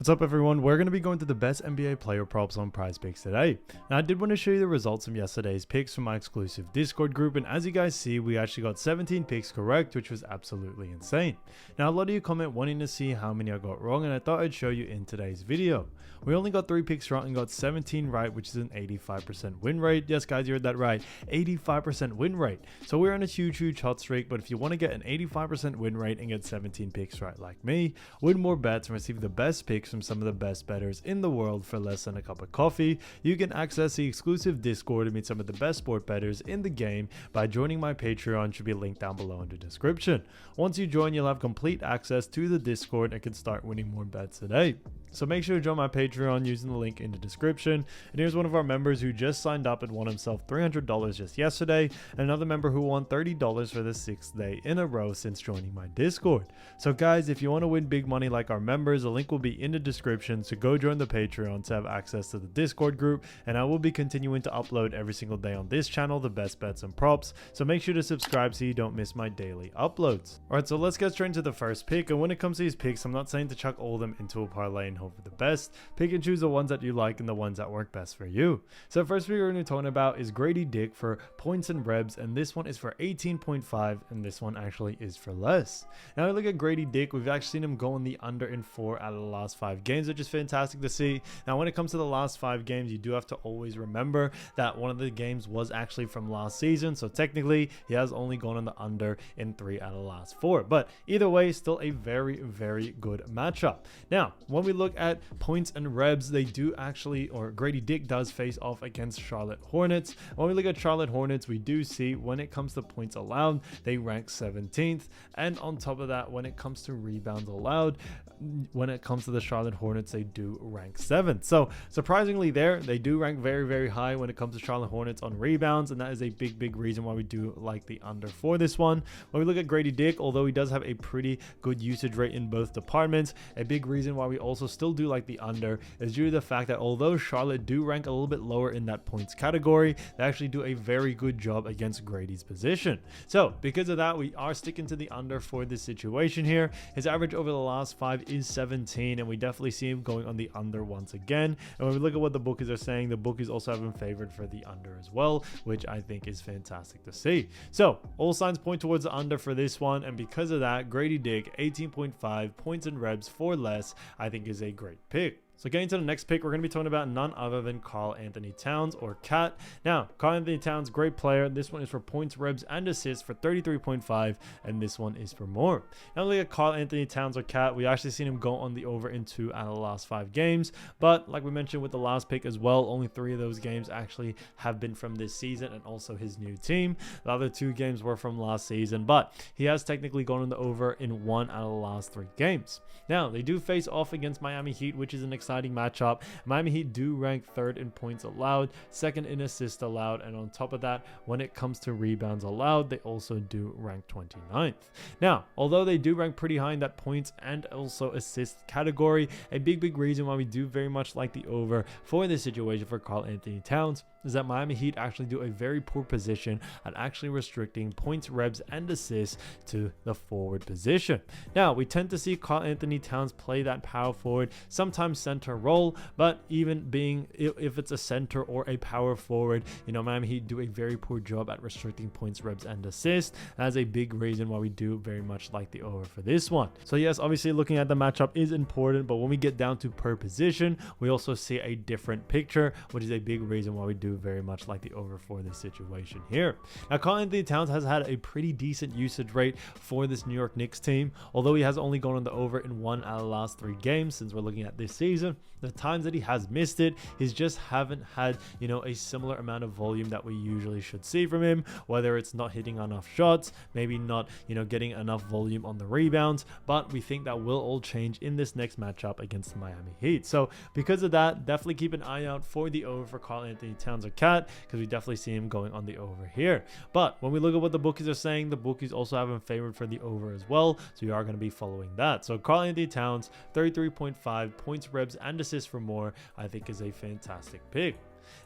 What's up everyone, we're going to be going through the best NBA player props on Prizepicks today. Now I did want to show you the results from yesterday's picks from my exclusive Discord group, and as you guys see, we actually got 17 picks correct, which was absolutely insane. Now a lot of you comment wanting to see how many I got wrong, and I thought I'd show you in today's video. We only got 3 picks wrong and got 17 right, which is an 85% win rate. Yes guys, you heard that right, 85% win rate. So we're on a huge hot streak, but if you want to get an 85% win rate and get 17 picks right like me, win more bets and receive the best picks from some of the best bettors in the world for less than a cup of coffee, you can access the exclusive Discord and meet some of the best sport bettors in the game by joining my Patreon, should be linked down below in the description. Once you join, you'll have complete access to the Discord and can start winning more bets today. So make sure to join my Patreon using the link in the description. And here's one of our members who just signed up and won himself $300 just yesterday, and another member who won $30 for the 6th day in a row since joining my Discord. So guys, if you want to win big money like our members, the link will be in the description, so go join the Patreon to have access to the Discord group, and I will be continuing to upload every single day on this channel the best bets and props, so make sure to subscribe so you don't miss my daily uploads. Alright, so let's get straight into the first pick, and when it comes to these picks, I'm not saying to chuck all of them into a parlay and hope for the best. Pick and choose the ones that you like and the ones that work best for you. So first we're going to be talking about is Grady Dick for points and rebs, and this one is for 18.5, and this one actually is for less. Now we look at Grady Dick, we've actually seen him go on the under in 4 out of the last 5 games, which is fantastic to see. Now when it comes to the last 5 games, you do have to always remember that one of the games was actually from last season, so technically he has only gone on the under in 3 out of the last 4, but either way, still a very good matchup. Now when we look at points and rebs, they do actually, or Grady Dick does face off against Charlotte Hornets. When we look at Charlotte Hornets, we do see when it comes to points allowed, they rank 17th, and on top of that, when it comes to rebounds allowed, when it comes to the Charlotte Hornets, they do rank 7th. So surprisingly there, they do rank very high when it comes to Charlotte Hornets on rebounds, and that is a big reason why we do like the under for this one. When we look at Grady Dick, although he does have a pretty good usage rate in both departments, a big reason why we also still do like the under is due to the fact that although Charlotte do rank a little bit lower in that points category, they actually do a very good job against Grady's position. So because of that, we are sticking to the under for this situation here. His average over the last 5 is 17, and we definitely see him going on the under once again. And when we look at what the bookies are saying, the bookies also have him favored for the under as well, which I think is fantastic to see. So all signs point towards the under for this one, and because of that, Grady Dick 18.5 points and rebs for less I think is a great pick. So getting to the next pick, we're going to be talking about none other than Karl-Anthony Towns, or Cat. Now, Karl-Anthony Towns, great player. This one is for points, rebs, and assists for 33.5, and this one is for more. Now, look at Karl-Anthony Towns, or Cat. We actually seen him go on the over in 2 out of the last 5 games, but like we mentioned with the last pick as well, only 3 of those games actually have been from this season and also his new team. The other 2 games were from last season, but he has technically gone on the over in 1 out of the last 3 games. Now, they do face off against Miami Heat, which is an exciting matchup. Miami Heat do rank 3rd in points allowed, 2nd in assists allowed, and on top of that, when it comes to rebounds allowed, they also do rank 29th. Now, although they do rank pretty high in that points and also assist category, a big reason why we do very much like the over for this situation for Karl-Anthony Towns is that Miami Heat actually do a very poor position at actually restricting points, rebs, and assists to the forward position. Now, we tend to see Karl-Anthony Towns play that power forward, sometimes center role, but even being, if it's a center or a power forward, you know, Miami Heat do a very poor job at restricting points, rebs, and assists. That's a big reason why we do very much like the over for this one. So yes, obviously looking at the matchup is important, but when we get down to per position, we also see a different picture, which is a big reason why we do very much like the over for this situation here. Now, Karl-Anthony Towns has had a pretty decent usage rate for this New York Knicks team, although he has only gone on the over in 1 out of the last 3 games since we're looking at this season. The times that he has missed it, he's just haven't had, you know, a similar amount of volume that we usually should see from him, whether it's not hitting enough shots, maybe not, you know, getting enough volume on the rebounds, but we think that will all change in this next matchup against the Miami Heat. So because of that, definitely keep an eye out for the over for Karl-Anthony Towns, or Cat, because we definitely see him going on the over here. But when we look at what the bookies are saying, the bookies also have him favored for the over as well, so you are going to be following that. So Karl-Anthony Towns 33.5 points, rebs, rebounds and assists for more, I think is a fantastic pick.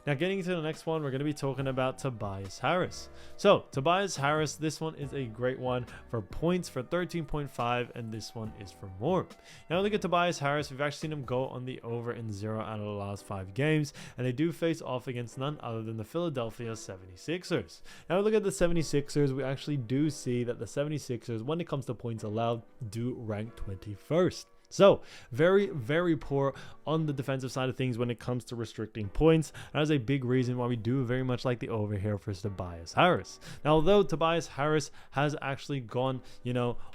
Now getting into the next one, we're going to be talking about Tobias Harris. So Tobias Harris, this one is a great one for points for 13.5, and this one is for more. Now look at Tobias Harris. We've actually seen him go on the over in 0 out of the last 5 games, and they do face off against none other than the Philadelphia 76ers. Now look at the 76ers. We actually do see that the 76ers, when it comes to points allowed, do rank 21st. So very, very poor on the defensive side of things when it comes to restricting points. That is a big reason why we do very much like the over here for Tobias Harris. Now, although Tobias Harris has actually gone,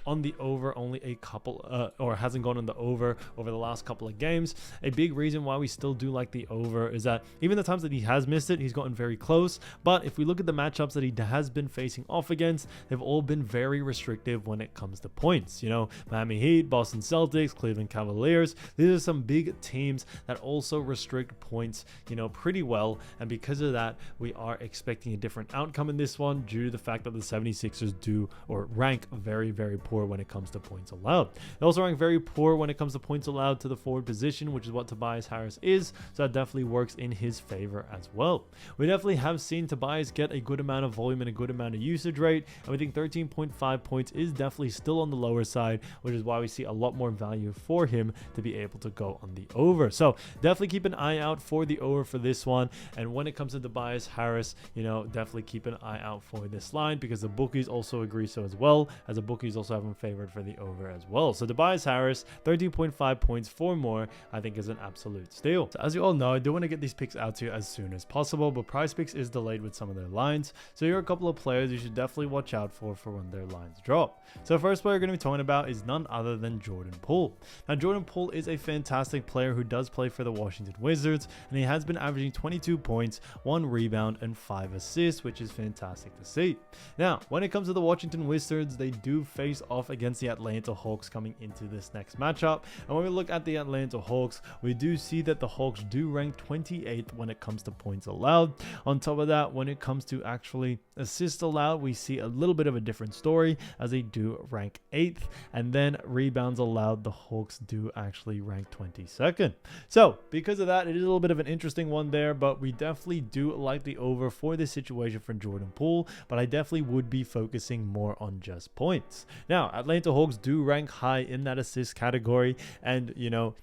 on the over only a couple, or hasn't gone on the over the last couple of games, a big reason why we still do like the over is that even the times that he has missed it, he's gotten very close. But if we look at the matchups that he has been facing off against, they've all been very restrictive when it comes to points. Miami Heat, Boston Celtics, Cleveland Cavaliers. These are some big teams that also restrict points, pretty well. And because of that, we are expecting a different outcome in this one due to the fact that the 76ers do or rank very, very poor when it comes to points allowed. They also rank very poor when it comes to points allowed to the forward position, which is what Tobias Harris is. So that definitely works in his favor as well. We definitely have seen Tobias get a good amount of volume and a good amount of usage rate. And we think 13.5 points is definitely still on the lower side, which is why we see a lot more value for him to be able to go on the over. So definitely keep an eye out for the over for this one. And when it comes to Tobias Harris, definitely keep an eye out for this line, because the bookies also agree so as well, as the bookies also have him favored for the over as well. So Tobias Harris, 13.5 points for more, I think is an absolute steal. So as you all know, I do want to get these picks out to you as soon as possible, but Prizepicks is delayed with some of their lines. So here are a couple of players you should definitely watch out for when their lines drop. So the first player we're going to be talking about is none other than Jordan Poole. Now Jordan Poole is a fantastic player who does play for the Washington Wizards, and he has been averaging 22 points, 1 rebound, and 5 assists, which is fantastic to see. Now, when it comes to the Washington Wizards, they do face off against the Atlanta Hawks coming into this next matchup. And when we look at the Atlanta Hawks, we do see that the Hawks do rank 28th when it comes to points allowed. On top of that, when it comes to actually assists allowed, we see a little bit of a different story, as they do rank 8th. And then rebounds allowed, the Hawks do actually rank 22nd. So because of that, it is a little bit of an interesting one there, but we definitely do like the over for this situation for Jordan Poole, but I definitely would be focusing more on just points. Now, Atlanta Hawks do rank high in that assist category, and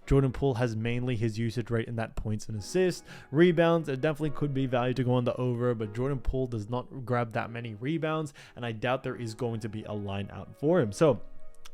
Jordan Poole has mainly his usage rate in that points and assists. Rebounds, it definitely could be value to go on the over, but Jordan Poole does not grab that many rebounds, and I doubt there is going to be a line out for him. So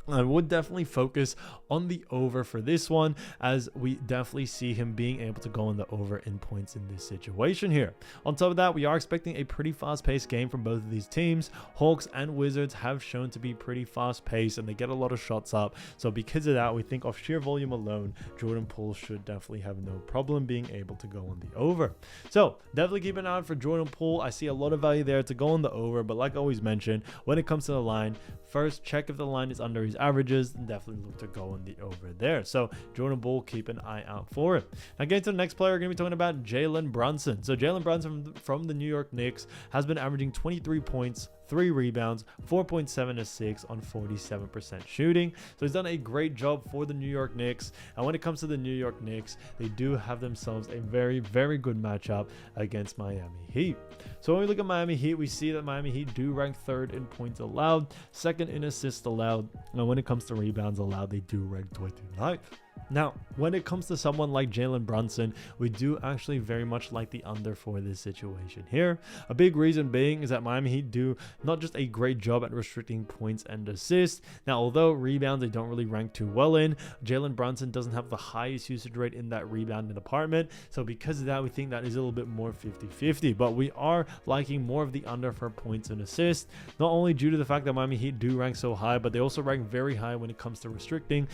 I would definitely focus on the over for this one, as we definitely see him being able to go on the over in points in this situation here. On top of that, we are expecting a pretty fast-paced game from both of these teams. Hawks and Wizards have shown to be pretty fast-paced, and they get a lot of shots up. So because of that, we think off sheer volume alone, Jordan Poole should definitely have no problem being able to go on the over. So definitely keep an eye out for Jordan Poole. I see a lot of value there to go on the over, but like I always mentioned, when it comes to the line, first check if the line is under his averages, and definitely look to go on the over there. So Jordan Poole, keep an eye out for it. Now getting to the next player, we're going to be talking about Jalen Brunson. So Jalen Brunson from the New York Knicks has been averaging 23 points, 3 rebounds, 4.7 assists on 47% shooting. So he's done a great job for the New York Knicks. And when it comes to the New York Knicks, they do have themselves a very, very good matchup against Miami Heat. So when we look at Miami Heat, we see that Miami Heat do rank 3rd in points allowed, 2nd in assists allowed, and when it comes to rebounds allowed, they do rank 29th. Now, when it comes to someone like Jalen Brunson, we do actually very much like the under for this situation here. A big reason being is that Miami Heat do not just a great job at restricting points and assists. Now, although rebounds they don't really rank too well in, Jalen Brunson doesn't have the highest usage rate in that rebounding department. So because of that, we think that is a little bit more 50-50. But we are liking more of the under for points and assists, not only due to the fact that Miami Heat do rank so high, but they also rank very high when it comes to restricting,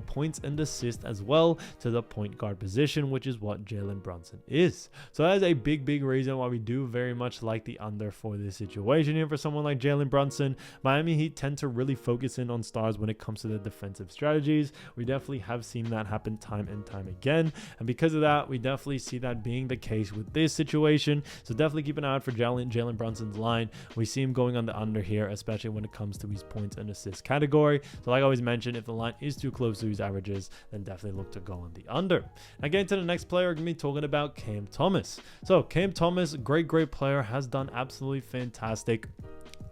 points and assists as well to the point guard position, which is what Jalen Brunson is. So that is a big reason why we do very much like the under for this situation here for someone like Jalen Brunson. Miami Heat tend to really focus in on stars when it comes to the defensive strategies. We definitely have seen that happen time and time again, and because of that, we definitely see that being the case with this situation. So definitely keep an eye out for Jalen Brunson's line. We see him going on the under here, especially when it comes to his points and assists category. So like I always mentioned, if the line is too close to his averages, then definitely look to go on the under. Now getting to the next player, we're going to be talking about Cam Thomas. So Cam Thomas, great player, has done absolutely fantastic.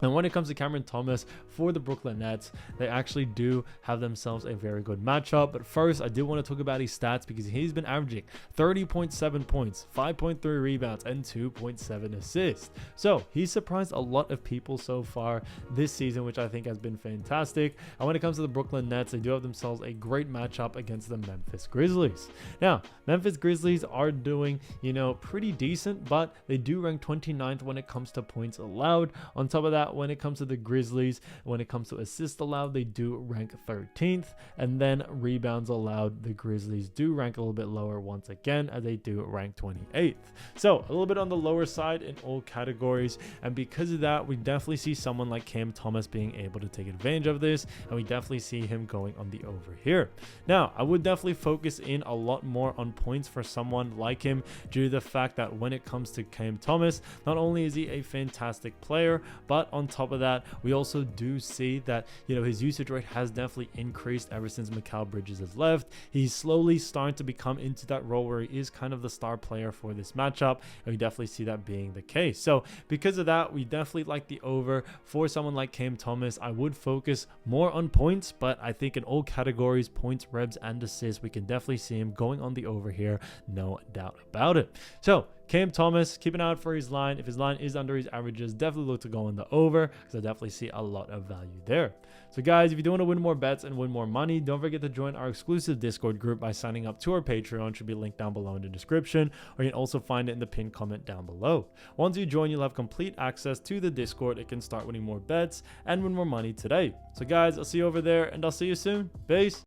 And when it comes to Cameron Thomas for the Brooklyn Nets, they actually do have themselves a very good matchup. But first, I do want to talk about his stats because he's been averaging 30.7 points, 5.3 rebounds, and 2.7 assists. So he surprised a lot of people so far this season, which I think has been fantastic. And when it comes to the Brooklyn Nets, they do have themselves a great matchup against the Memphis Grizzlies. Now, Memphis Grizzlies are doing, pretty decent, but they do rank 29th when it comes to points allowed. On top of that, when it comes to the Grizzlies, when it comes to assists allowed, they do rank 13th, and then rebounds allowed, the Grizzlies do rank a little bit lower once again, as they do rank 28th. So a little bit on the lower side in all categories, and because of that, we definitely see someone like Cam Thomas being able to take advantage of this, and we definitely see him going on the over here. Now, I would definitely focus in a lot more on points for someone like him, due to the fact that when it comes to Cam Thomas, not only is he a fantastic player, but on top of that, we also do see that his usage rate has definitely increased ever since Mikal Bridges has left. He's slowly starting to become into that role where he is kind of the star player for this matchup, and we definitely see that being the case. So because of that, we definitely like the over for someone like Cam Thomas. I would focus more on points, but I think in all categories, points, rebs, and assists, we can definitely see him going on the over here, no doubt about it. So Cam Thomas, keep an eye out for his line. If his line is under his averages, definitely look to go on the over, because I definitely see a lot of value there. So guys, if you do want to win more bets and win more money, don't forget to join our exclusive Discord group by signing up to our Patreon. It should be linked down below in the description, or you can also find it in the pinned comment down below. Once you join, you'll have complete access to the Discord. It can start winning more bets and win more money today. So guys, I'll see you over there, and I'll see you soon. Peace.